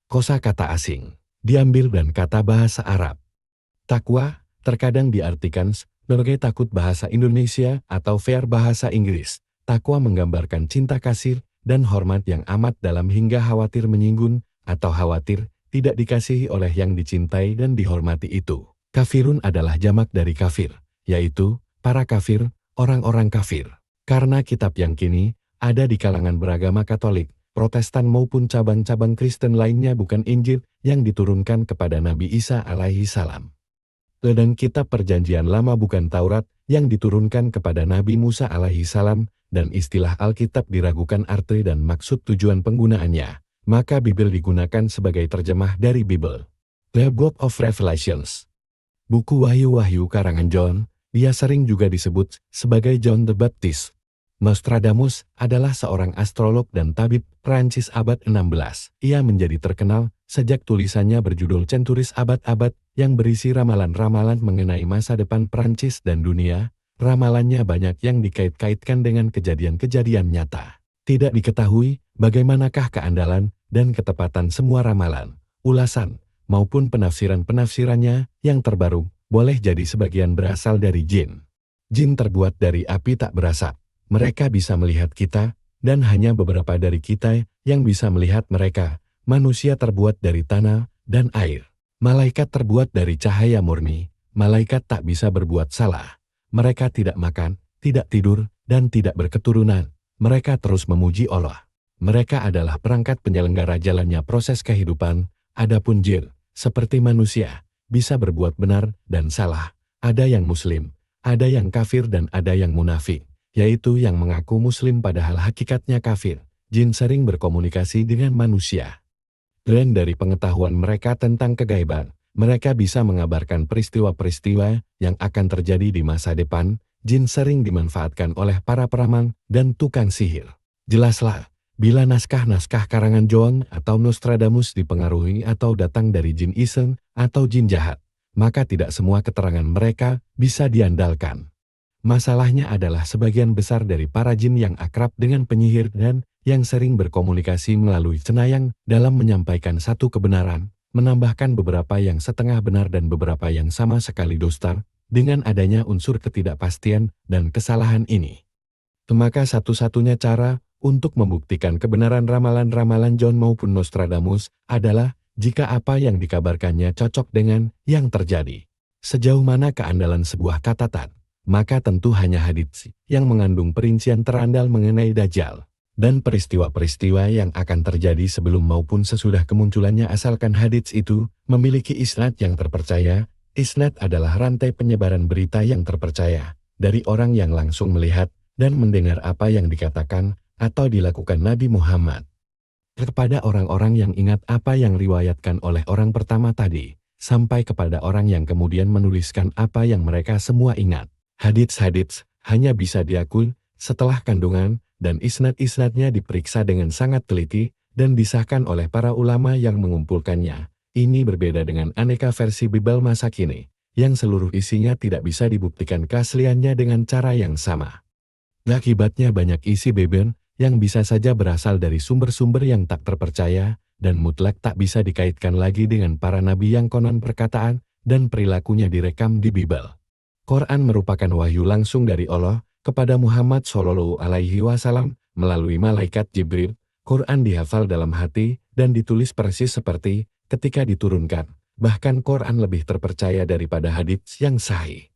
Kosakata asing, diambil dan kata bahasa Arab. Takwa, terkadang diartikan sebagai takut bahasa Indonesia atau fair bahasa Inggris. Takwa menggambarkan cinta kasih dan hormat yang amat dalam hingga khawatir menyinggung atau khawatir tidak dikasihi oleh yang dicintai dan dihormati itu. Kafirun adalah jamak dari kafir, yaitu para kafir, orang-orang kafir. Karena kitab yang kini ada di kalangan beragama Katolik, Protestan maupun cabang-cabang Kristen lainnya bukan Injil yang diturunkan kepada Nabi Isa alaihi salam. Dan kitab Perjanjian Lama bukan Taurat yang diturunkan kepada Nabi Musa alaihi salam, dan istilah Alkitab diragukan arti dan maksud tujuan penggunaannya, maka Bible digunakan sebagai terjemah dari Bible. The Book of Revelations. Buku Wahyu-Wahyu karangan John, dia sering juga disebut sebagai John the Baptist. Nostradamus adalah seorang astrolog dan tabib Prancis abad 16. Ia menjadi terkenal sejak tulisannya berjudul Centuries abad-abad yang berisi ramalan-ramalan mengenai masa depan Prancis dan dunia. Ramalannya banyak yang dikait-kaitkan dengan kejadian-kejadian nyata. Tidak diketahui bagaimanakah keandalan dan ketepatan semua ramalan, ulasan, maupun penafsiran-penafsirannya yang terbaru boleh jadi sebagian berasal dari jin. Jin terbuat dari api tak berasap. Mereka bisa melihat kita, dan hanya beberapa dari kita yang bisa melihat mereka. Manusia terbuat dari tanah dan air. Malaikat terbuat dari cahaya murni. Malaikat tak bisa berbuat salah. Mereka tidak makan, tidak tidur, dan tidak berketurunan. Mereka terus memuji Allah. Mereka adalah perangkat penyelenggara jalannya proses kehidupan. Adapun jin, seperti manusia, bisa berbuat benar dan salah. Ada yang muslim, ada yang kafir dan ada yang munafik, yaitu yang mengaku muslim padahal hakikatnya kafir. Jin sering berkomunikasi dengan manusia. Dan dari pengetahuan mereka tentang kegaiban, mereka bisa mengabarkan peristiwa-peristiwa yang akan terjadi di masa depan. Jin sering dimanfaatkan oleh para peramal dan tukang sihir. Jelaslah, bila naskah-naskah karangan John atau Nostradamus dipengaruhi atau datang dari jin iseng atau jin jahat, maka tidak semua keterangan mereka bisa diandalkan. Masalahnya adalah sebagian besar dari para jin yang akrab dengan penyihir dan yang sering berkomunikasi melalui cenayang dalam menyampaikan satu kebenaran, menambahkan beberapa yang setengah benar dan beberapa yang sama sekali dusta. Dengan adanya unsur ketidakpastian dan kesalahan ini, maka satu-satunya cara untuk membuktikan kebenaran ramalan-ramalan John maupun Nostradamus adalah jika apa yang dikabarkannya cocok dengan yang terjadi. Sejauh mana keandalan sebuah catatan, maka tentu hanya hadits yang mengandung perincian terandal mengenai Dajjal dan peristiwa-peristiwa yang akan terjadi sebelum maupun sesudah kemunculannya, asalkan hadits itu memiliki isnad yang terpercaya. Isnad adalah rantai penyebaran berita yang terpercaya dari orang yang langsung melihat dan mendengar apa yang dikatakan atau dilakukan Nabi Muhammad kepada orang-orang yang ingat apa yang riwayatkan oleh orang pertama tadi, sampai kepada orang yang kemudian menuliskan apa yang mereka semua ingat. Hadits-hadits hanya bisa diakui setelah kandungan dan isnad-isnadnya diperiksa dengan sangat teliti dan disahkan oleh para ulama yang mengumpulkannya. Ini berbeda dengan aneka versi Bible masa kini, yang seluruh isinya tidak bisa dibuktikan keasliannya dengan cara yang sama. Akibatnya banyak isi Bible yang bisa saja berasal dari sumber-sumber yang tak terpercaya, dan mutlak tak bisa dikaitkan lagi dengan para nabi yang konon perkataan dan perilakunya direkam di Bible. Quran merupakan wahyu langsung dari Allah kepada Muhammad Shallallahu Alaihi Wasallam melalui malaikat Jibril. Quran dihafal dalam hati dan ditulis persis seperti ketika diturunkan. Bahkan Quran lebih terpercaya daripada hadits yang sahih.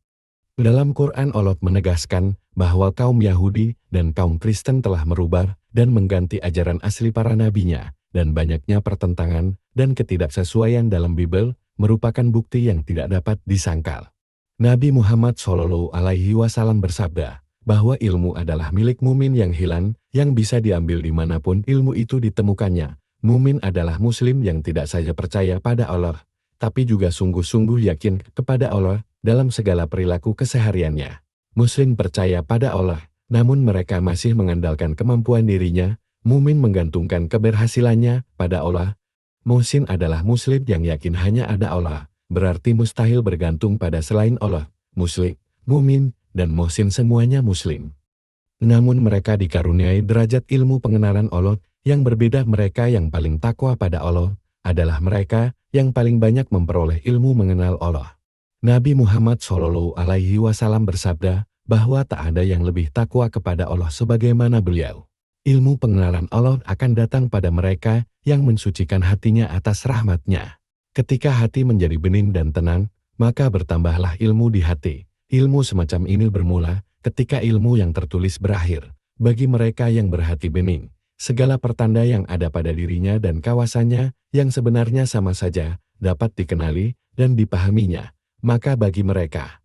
Dalam Quran Allah menegaskan bahwa kaum Yahudi dan kaum Kristen telah merubah dan mengganti ajaran asli para nabinya, dan banyaknya pertentangan dan ketidaksesuaian dalam Bible merupakan bukti yang tidak dapat disangkal. Nabi Muhammad Shallallahu Alaihi Wasallam bersabda bahwa ilmu adalah milik mumin yang hilang, yang bisa diambil dimanapun ilmu itu ditemukannya. Mumin adalah muslim yang tidak saja percaya pada Allah, tapi juga sungguh-sungguh yakin kepada Allah dalam segala perilaku kesehariannya. Muslim percaya pada Allah, namun mereka masih mengandalkan kemampuan dirinya. Mumin menggantungkan keberhasilannya pada Allah. Muhsin adalah muslim yang yakin hanya ada Allah, berarti mustahil bergantung pada selain Allah. Muslim, mumin, dan muhsin semuanya muslim. Namun mereka dikaruniai derajat ilmu pengenalan Allah yang berbeda. Mereka yang paling takwa pada Allah adalah mereka yang paling banyak memperoleh ilmu mengenal Allah. Nabi Muhammad SAW bersabda bahwa tak ada yang lebih takwa kepada Allah sebagaimana beliau. Ilmu pengenalan Allah akan datang pada mereka yang mensucikan hatinya atas rahmat-Nya. Ketika hati menjadi bening dan tenang, maka bertambahlah ilmu di hati. Ilmu semacam ini bermula ketika ilmu yang tertulis berakhir. Bagi mereka yang berhati bening, segala pertanda yang ada pada dirinya dan kawasannya yang sebenarnya sama saja dapat dikenali dan dipahaminya. Maka bagi mereka,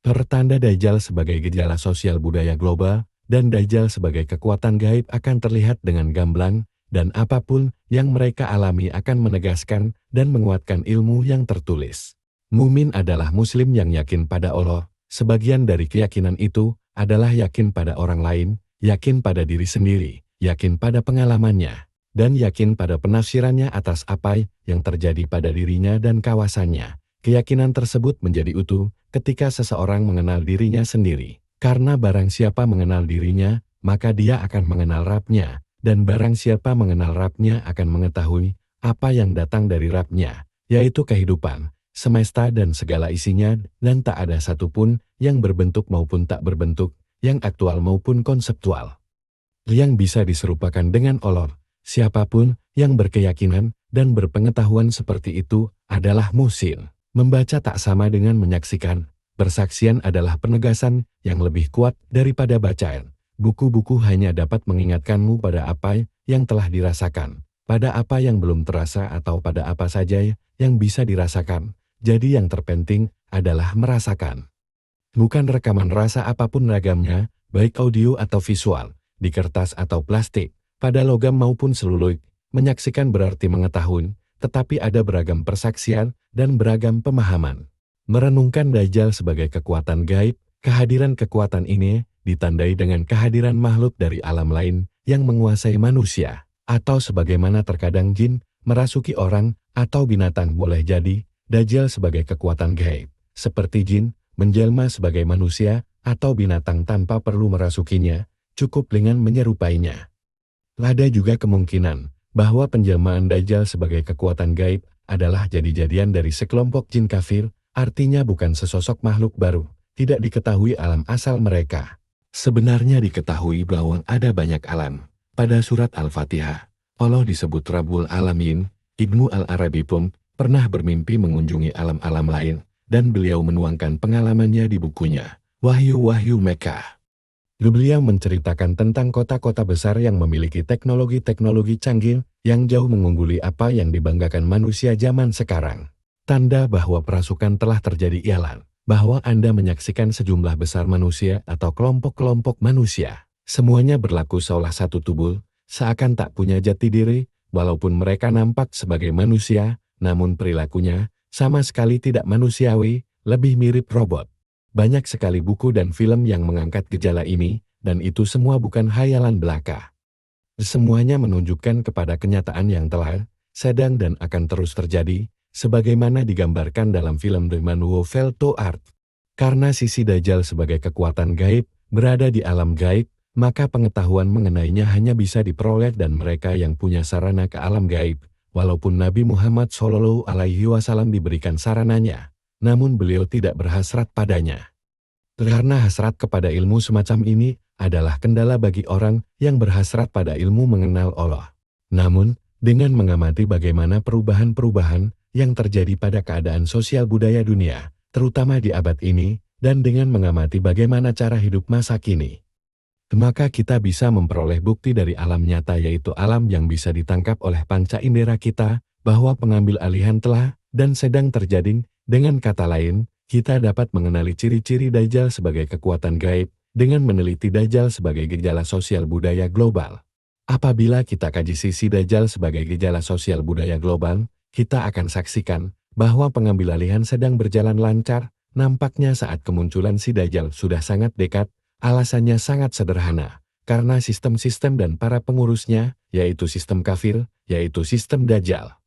pertanda Dajjal sebagai gejala sosial budaya global dan Dajjal sebagai kekuatan gaib akan terlihat dengan gamblang, dan apapun yang mereka alami akan menegaskan dan menguatkan ilmu yang tertulis. Mumin adalah muslim yang yakin pada Allah. Sebagian dari keyakinan itu adalah yakin pada orang lain, yakin pada diri sendiri, yakin pada pengalamannya, dan yakin pada penafsirannya atas apa yang terjadi pada dirinya dan kawasannya. Keyakinan tersebut menjadi utuh ketika seseorang mengenal dirinya sendiri. Karena barang siapa mengenal dirinya, maka dia akan mengenal Rabb-Nya, dan barang siapa mengenal Rabb-Nya akan mengetahui apa yang datang dari Rabb-Nya, yaitu kehidupan, semesta dan segala isinya, dan tak ada satupun yang berbentuk maupun tak berbentuk, yang aktual maupun konseptual, yang bisa diserupakan dengan Allah. Siapapun yang berkeyakinan dan berpengetahuan seperti itu adalah muhsin. Membaca tak sama dengan menyaksikan. Persaksian adalah penegasan yang lebih kuat daripada bacaan. Buku-buku hanya dapat mengingatkanmu pada apa yang telah dirasakan, pada apa yang belum terasa atau pada apa saja yang bisa dirasakan. Jadi yang terpenting adalah merasakan. Bukan rekaman rasa apapun ragamnya, baik audio atau visual, di kertas atau plastik, pada logam maupun seluloid. Menyaksikan berarti mengetahui, tetapi ada beragam persaksian dan beragam pemahaman. Merenungkan Dajjal sebagai kekuatan gaib, kehadiran kekuatan ini ditandai dengan kehadiran makhluk dari alam lain yang menguasai manusia, atau sebagaimana terkadang jin merasuki orang atau binatang. Boleh jadi Dajjal sebagai kekuatan gaib, seperti jin menjelma sebagai manusia atau binatang tanpa perlu merasukinya, cukup dengan menyerupainya. Ada juga kemungkinan bahwa penjelmaan Dajjal sebagai kekuatan gaib adalah jadi-jadian dari sekelompok jin kafir, artinya bukan sesosok makhluk baru, tidak diketahui alam asal mereka. Sebenarnya diketahui bahwa ada banyak alam. Pada surat Al-Fatihah, Allah disebut Rabbul Alamin. Ibnu Al-Arabi pun pernah bermimpi mengunjungi alam-alam lain, dan beliau menuangkan pengalamannya di bukunya, Wahyu-Wahyu Mekah. Beliau menceritakan tentang kota-kota besar yang memiliki teknologi-teknologi canggih yang jauh mengungguli apa yang dibanggakan manusia zaman sekarang. Tanda bahwa perasukan telah terjadi ialah bahwa Anda menyaksikan sejumlah besar manusia atau kelompok-kelompok manusia. Semuanya berlaku seolah satu tubuh, seakan tak punya jati diri, walaupun mereka nampak sebagai manusia, namun perilakunya sama sekali tidak manusiawi, lebih mirip robot. Banyak sekali buku dan film yang mengangkat gejala ini, dan itu semua bukan hayalan belaka. Semuanya menunjukkan kepada kenyataan yang telah, sedang dan akan terus terjadi, sebagaimana digambarkan dalam film The Man Who Fell to Earth. Karena sisi Dajjal sebagai kekuatan gaib berada di alam gaib, maka pengetahuan mengenainya hanya bisa diperoleh dan mereka yang punya sarana ke alam gaib, walaupun Nabi Muhammad SAW diberikan sarananya, namun beliau tidak berhasrat padanya. Karena hasrat kepada ilmu semacam ini adalah kendala bagi orang yang berhasrat pada ilmu mengenal Allah. Namun, dengan mengamati bagaimana perubahan-perubahan yang terjadi pada keadaan sosial budaya dunia, terutama di abad ini, dan dengan mengamati bagaimana cara hidup masa kini, maka kita bisa memperoleh bukti dari alam nyata, yaitu alam yang bisa ditangkap oleh panca indera kita, bahwa pengambil alihan telah dan sedang terjadi. Dengan kata lain, kita dapat mengenali ciri-ciri Dajjal sebagai kekuatan gaib dengan meneliti Dajjal sebagai gejala sosial budaya global. Apabila kita kaji sisi Dajjal sebagai gejala sosial budaya global, kita akan saksikan bahwa pengambil alihan sedang berjalan lancar. Nampaknya saat kemunculan si Dajjal sudah sangat dekat. Alasannya sangat sederhana, karena sistem-sistem dan para pengurusnya, yaitu sistem kafir, yaitu sistem Dajjal,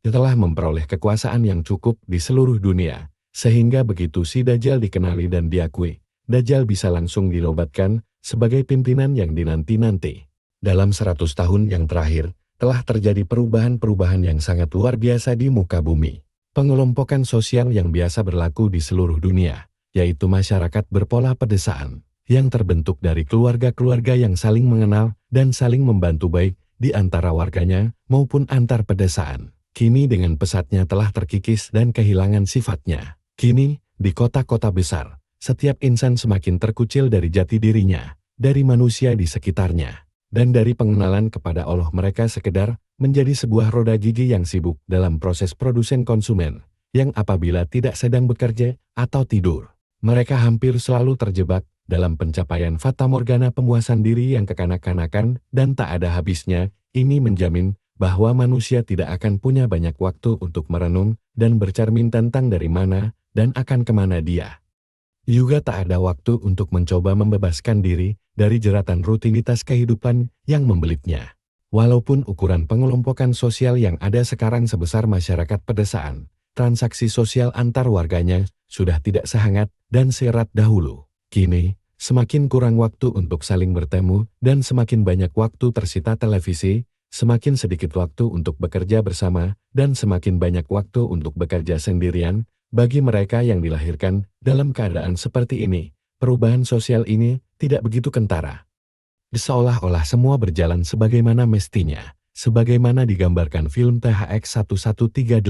telah memperoleh kekuasaan yang cukup di seluruh dunia, sehingga begitu si Dajjal dikenali dan diakui, Dajjal bisa langsung dinobatkan sebagai pimpinan yang dinanti-nanti. Dalam 100 tahun yang terakhir, telah terjadi perubahan-perubahan yang sangat luar biasa di muka bumi. Pengelompokan sosial yang biasa berlaku di seluruh dunia, yaitu masyarakat berpola pedesaan, yang terbentuk dari keluarga-keluarga yang saling mengenal dan saling membantu baik di antara warganya maupun antar pedesaan. Kini dengan pesatnya telah terkikis dan kehilangan sifatnya. Kini, di kota-kota besar, setiap insan semakin terkucil dari jati dirinya, dari manusia di sekitarnya, dan dari pengenalan kepada Allah mereka sekedar menjadi sebuah roda gigi yang sibuk dalam proses produsen konsumen, yang apabila tidak sedang bekerja atau tidur, mereka hampir selalu terjebak dalam pencapaian fatamorgana pemuasan diri yang kekanak-kanakan dan tak ada habisnya. Ini menjamin bahwa manusia tidak akan punya banyak waktu untuk merenung dan bercermin tentang dari mana dan akan kemana dia. Juga tak ada waktu untuk mencoba membebaskan diri dari jeratan rutinitas kehidupan yang membelitnya. Walaupun ukuran pengelompokan sosial yang ada sekarang sebesar masyarakat pedesaan, transaksi sosial antar warganya sudah tidak sehangat dan seerat dahulu. Kini, semakin kurang waktu untuk saling bertemu dan semakin banyak waktu tersita televisi, semakin sedikit waktu untuk bekerja bersama dan semakin banyak waktu untuk bekerja sendirian. Bagi mereka yang dilahirkan dalam keadaan seperti ini, perubahan sosial ini tidak begitu kentara. Seolah-olah semua berjalan sebagaimana mestinya, sebagaimana digambarkan film THX 1138.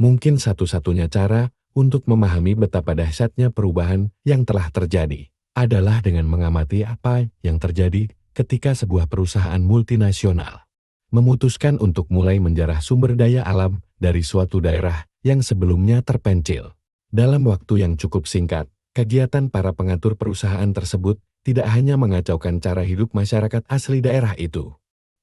Mungkin satu-satunya cara untuk memahami betapa dahsyatnya perubahan yang telah terjadi adalah dengan mengamati apa yang terjadi ketika sebuah perusahaan multinasional memutuskan untuk mulai menjarah sumber daya alam dari suatu daerah yang sebelumnya terpencil. Dalam waktu yang cukup singkat, kegiatan para pengatur perusahaan tersebut tidak hanya mengacaukan cara hidup masyarakat asli daerah itu,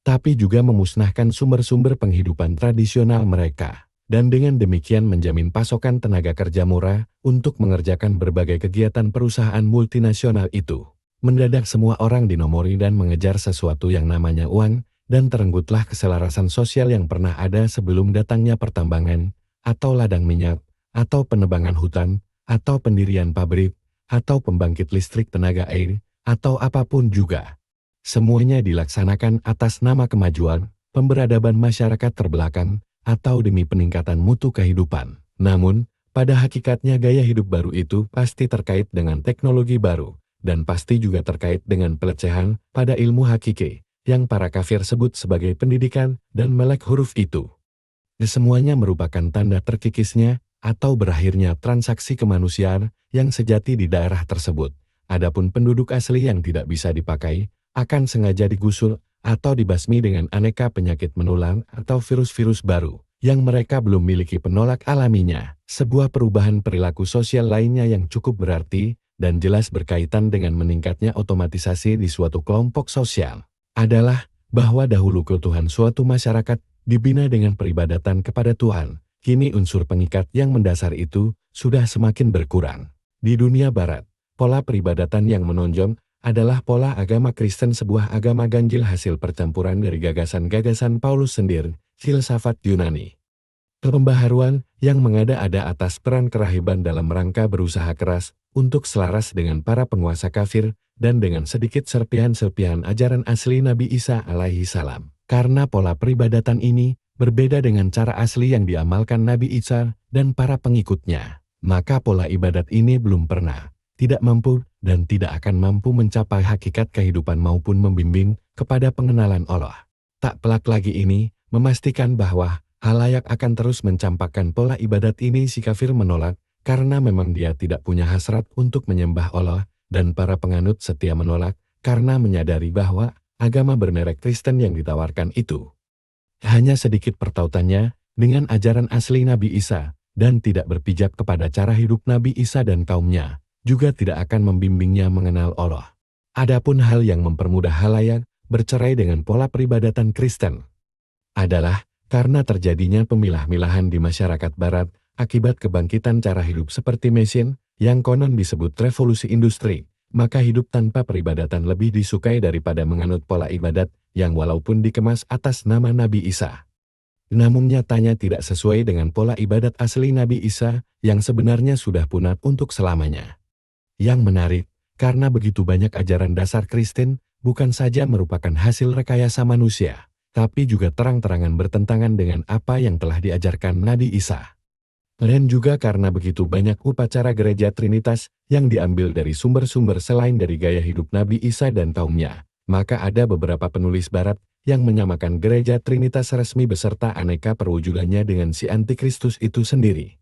tapi juga memusnahkan sumber-sumber penghidupan tradisional mereka, dan dengan demikian menjamin pasokan tenaga kerja murah untuk mengerjakan berbagai kegiatan perusahaan multinasional itu. Mendadak semua orang dinomori dan mengejar sesuatu yang namanya uang, dan terenggutlah keselarasan sosial yang pernah ada sebelum datangnya pertambangan, atau ladang minyak, atau penebangan hutan, atau pendirian pabrik, atau pembangkit listrik tenaga air, atau apapun juga. Semuanya dilaksanakan atas nama kemajuan, pemberadaban masyarakat terbelakang, atau demi peningkatan mutu kehidupan. Namun, pada hakikatnya gaya hidup baru itu pasti terkait dengan teknologi baru, dan pasti juga terkait dengan pelecehan pada ilmu hakiki, yang para kafir sebut sebagai pendidikan dan melek huruf itu. Semuanya merupakan tanda terkikisnya atau berakhirnya transaksi kemanusiaan yang sejati di daerah tersebut. Adapun penduduk asli yang tidak bisa dipakai, akan sengaja digusur atau dibasmi dengan aneka penyakit menular atau virus-virus baru, yang mereka belum miliki penolak alaminya. Sebuah perubahan perilaku sosial lainnya yang cukup berarti, dan jelas berkaitan dengan meningkatnya otomatisasi di suatu kelompok sosial, adalah bahwa dahulu keutuhan suatu masyarakat dibina dengan peribadatan kepada Tuhan. Kini unsur pengikat yang mendasar itu sudah semakin berkurang. Di dunia barat, pola peribadatan yang menonjol adalah pola agama Kristen, sebuah agama ganjil hasil percampuran dari gagasan-gagasan Paulus sendiri, filsafat Yunani. Pembaharuan yang mengada-ada atas peran kerahiban dalam rangka berusaha keras untuk selaras dengan para penguasa kafir dan dengan sedikit serpihan-serpihan ajaran asli Nabi Isa alaihi salam. Karena pola peribadatan ini berbeda dengan cara asli yang diamalkan Nabi Isa dan para pengikutnya, maka pola ibadat ini belum pernah, tidak mampu, dan tidak akan mampu mencapai hakikat kehidupan maupun membimbing kepada pengenalan Allah. Tak pelak lagi ini memastikan bahwa halayak akan terus mencampakkan pola ibadat ini si kafir menolak, karena memang dia tidak punya hasrat untuk menyembah Allah, dan para penganut setia menolak, karena menyadari bahwa agama bermerek Kristen yang ditawarkan itu hanya sedikit pertautannya dengan ajaran asli Nabi Isa, dan tidak berpijak kepada cara hidup Nabi Isa dan kaumnya, juga tidak akan membimbingnya mengenal Allah. Adapun hal yang mempermudah halayak bercerai dengan pola peribadatan Kristen adalah karena terjadinya pemilah-milahan di masyarakat barat akibat kebangkitan cara hidup seperti mesin yang konon disebut revolusi industri. Maka hidup tanpa peribadatan lebih disukai daripada menganut pola ibadat yang walaupun dikemas atas nama Nabi Isa, namun nyatanya tidak sesuai dengan pola ibadat asli Nabi Isa yang sebenarnya sudah punah untuk selamanya. Yang menarik, karena begitu banyak ajaran dasar Kristen bukan saja merupakan hasil rekayasa manusia, tapi juga terang-terangan bertentangan dengan apa yang telah diajarkan Nabi Isa. Dan juga karena begitu banyak upacara gereja Trinitas yang diambil dari sumber-sumber selain dari gaya hidup Nabi Isa dan kaumnya, maka ada beberapa penulis barat yang menyamakan gereja Trinitas resmi beserta aneka perwujudannya dengan si Antikristus itu sendiri.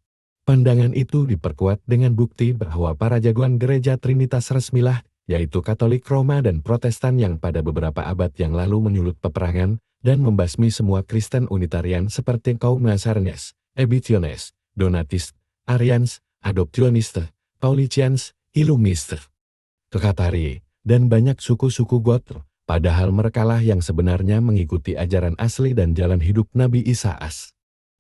Pandangan itu diperkuat dengan bukti bahwa para jagoan gereja Trinitas resmilah, yaitu Katolik Roma dan Protestan yang pada beberapa abad yang lalu menyulut peperangan dan membasmi semua Kristen Unitarian seperti kaum Nazarenes, Ebitiones, Donatist, Arians, Adoptioniste, Paulicians, Illuministe, Kekatari, dan banyak suku-suku Goth, padahal merekalah yang sebenarnya mengikuti ajaran asli dan jalan hidup Nabi Isa as.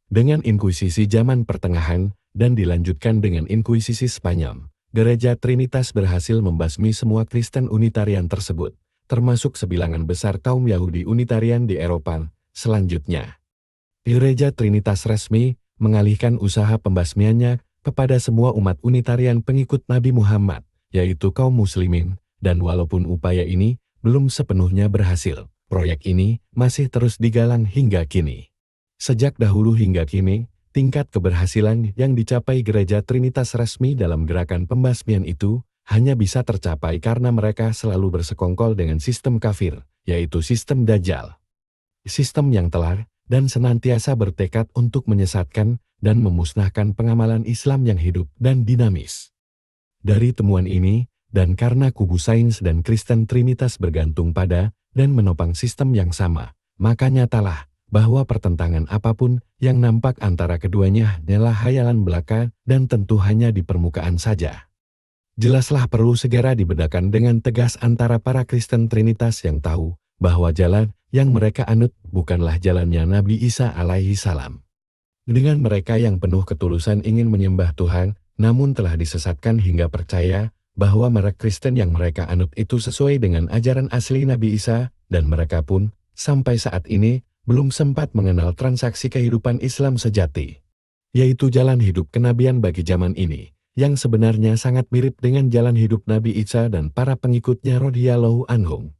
Dengan inkuisisi zaman pertengahan, dan dilanjutkan dengan inkuisisi Spanyol, gereja Trinitas berhasil membasmi semua Kristen Unitarian tersebut, termasuk sebilangan besar kaum Yahudi Unitarian di Eropa. Selanjutnya, gereja Trinitas resmi mengalihkan usaha pembasmiannya kepada semua umat Unitarian pengikut Nabi Muhammad, yaitu kaum muslimin, dan walaupun upaya ini belum sepenuhnya berhasil, proyek ini masih terus digalang hingga kini. Sejak dahulu hingga kini, tingkat keberhasilan yang dicapai gereja Trinitas resmi dalam gerakan pembasmian itu hanya bisa tercapai karena mereka selalu bersekongkol dengan sistem kafir, yaitu sistem Dajjal. Sistem yang telar dan senantiasa bertekad untuk menyesatkan dan memusnahkan pengamalan Islam yang hidup dan dinamis. Dari temuan ini, dan karena kubu sains dan Kristen Trinitas bergantung pada dan menopang sistem yang sama, maka nyatalah bahwa pertentangan apapun yang nampak antara keduanya hanyalah hayalan belaka dan tentu hanya di permukaan saja. Jelaslah perlu segera dibedakan dengan tegas antara para Kristen Trinitas yang tahu bahwa jalan yang mereka anut bukanlah jalannya Nabi Isa alaihi salam. Dengan mereka yang penuh ketulusan ingin menyembah Tuhan, namun telah disesatkan hingga percaya bahwa merek Kristen yang mereka anut itu sesuai dengan ajaran asli Nabi Isa, dan mereka pun, sampai saat ini, belum sempat mengenal transaksi kehidupan Islam sejati, yaitu jalan hidup kenabian bagi zaman ini, yang sebenarnya sangat mirip dengan jalan hidup Nabi Isa dan para pengikutnya radhiyallahu anhum.